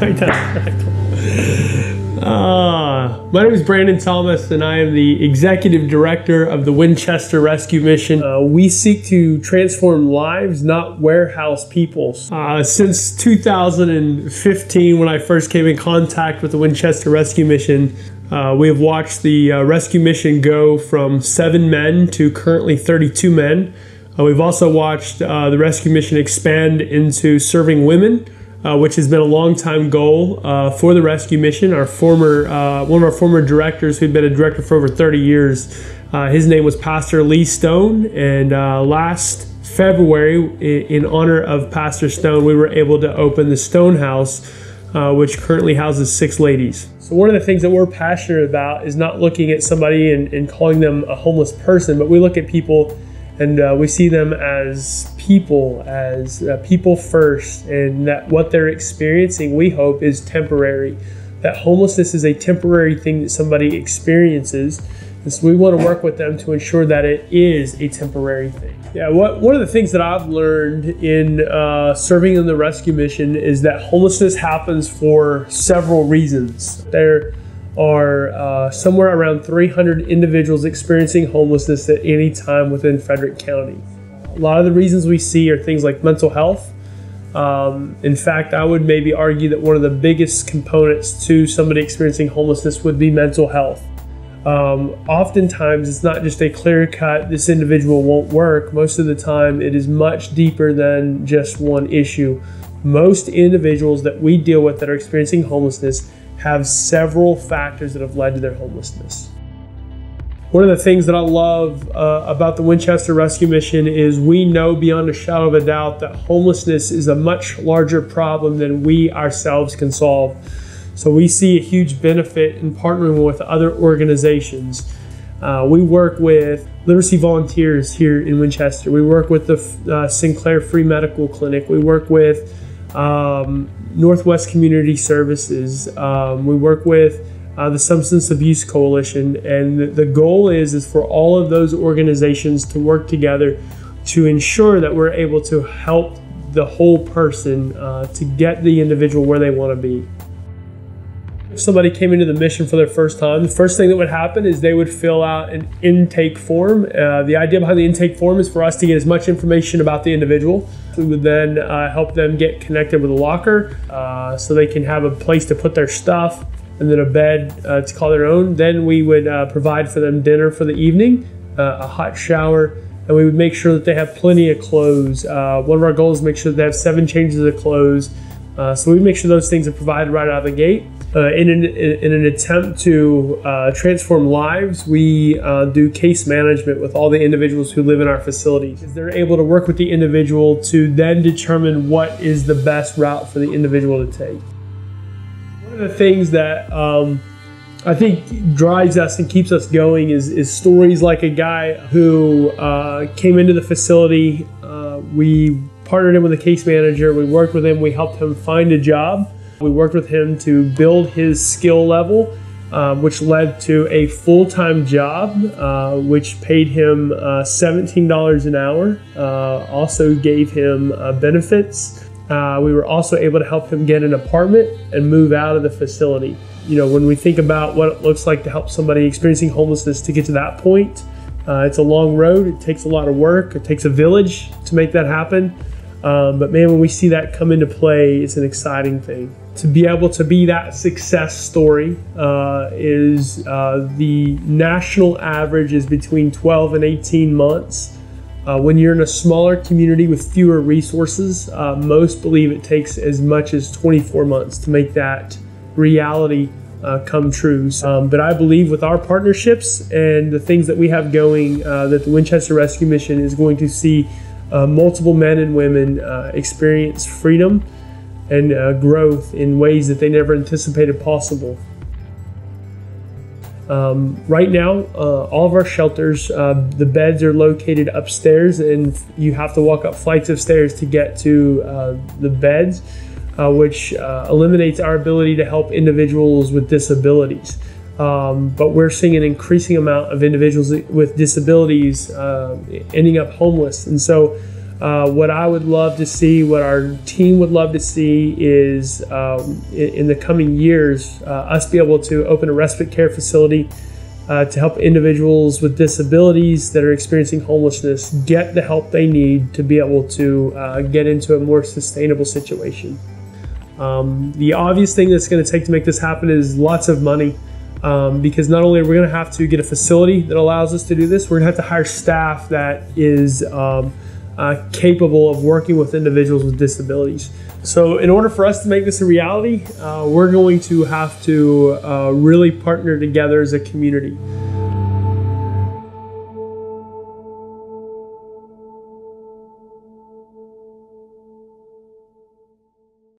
My name is Brandan Thomas, and I am the Executive Director of the Winchester Rescue Mission. We seek to transform lives, not warehouse peoples. Since 2015, when I first came in contact with the Winchester Rescue Mission, we have watched the rescue mission go from 7 men to currently 32 men. We've also watched the rescue mission expand into serving women, which has been a long time goal for the rescue mission. Our former, one of our former directors, who'd been a director for over 30 years, his name was Pastor Lee Stone, and last February, in honor of Pastor Stone, we were able to open the Stone House, which currently houses 6 ladies. So one of the things that we're passionate about is not looking at somebody and calling them a homeless person, but we look at people and we see them as people first, and that what they're experiencing, we hope, is temporary. That homelessness is a temporary thing that somebody experiences, and so we want to work with them to ensure that it is a temporary thing. Yeah, one of the things that I've learned in serving in the rescue mission is that homelessness happens for several reasons. There are somewhere around 300 individuals experiencing homelessness at any time within Frederick County. A lot of the reasons we see are things like mental health. In fact, I would maybe argue that one of the biggest components to somebody experiencing homelessness would be mental health. Oftentimes, it's not just a clear-cut, this individual won't work. Most of the time, it is much deeper than just one issue. Most individuals that we deal with that are experiencing homelessness have several factors that have led to their homelessness. One of the things that I love about the Winchester Rescue Mission is we know beyond a shadow of a doubt that homelessness is a much larger problem than we ourselves can solve. So we see a huge benefit in partnering with other organizations. We work with Literacy Volunteers here in Winchester. We work with the Sinclair Free Medical Clinic. We work with Northwest Community Services. We work with the Substance Abuse Coalition, and the goal is for all of those organizations to work together to ensure that we're able to help the whole person to get the individual where they want to be. If somebody came into the mission for their first time, the first thing that would happen is they would fill out an intake form. The idea behind the intake form is for us to get as much information about the individual. We would then help them get connected with a locker so they can have a place to put their stuff, and then a bed to call their own. Then we would provide for them dinner for the evening, a hot shower, and we would make sure that they have plenty of clothes. One of our goals is to make sure that they have 7 changes of clothes. So we make sure those things are provided right out of the gate. In an attempt to transform lives, we do case management with all the individuals who live in our facilities. They're able to work with the individual to then determine what is the best route for the individual to take. One of the things that I think drives us and keeps us going is stories like a guy who came into the facility. We partnered him with a case manager. We worked with him. We helped him find a job. We worked with him to build his skill level, which led to a full-time job, which paid him $17 an hour, also gave him benefits. We were also able to help him get an apartment and move out of the facility. You know, when we think about what it looks like to help somebody experiencing homelessness to get to that point, it's a long road. It takes a lot of work. It takes a village to make that happen. But man, when we see that come into play, it's an exciting thing. To be able to be that success story is the national average is between 12 and 18 months. When you're in a smaller community with fewer resources, most believe it takes as much as 24 months to make that reality come true. But I believe with our partnerships and the things that we have going, that the Winchester Rescue Mission is going to see multiple men and women experience freedom and growth in ways that they never anticipated possible. Right now, all of our shelters, the beds are located upstairs, and you have to walk up flights of stairs to get to the beds, which eliminates our ability to help individuals with disabilities. But we're seeing an increasing amount of individuals with disabilities ending up homeless. And so What I would love to see, what our team would love to see is in the coming years, us be able to open a respite care facility to help individuals with disabilities that are experiencing homelessness get the help they need to be able to get into a more sustainable situation. The obvious thing that's going to take to make this happen is lots of money, because not only are we going to have to get a facility that allows us to do this, we're going to have to hire staff that is capable of working with individuals with disabilities. So in order for us to make this a reality, we're going to have to really partner together as a community.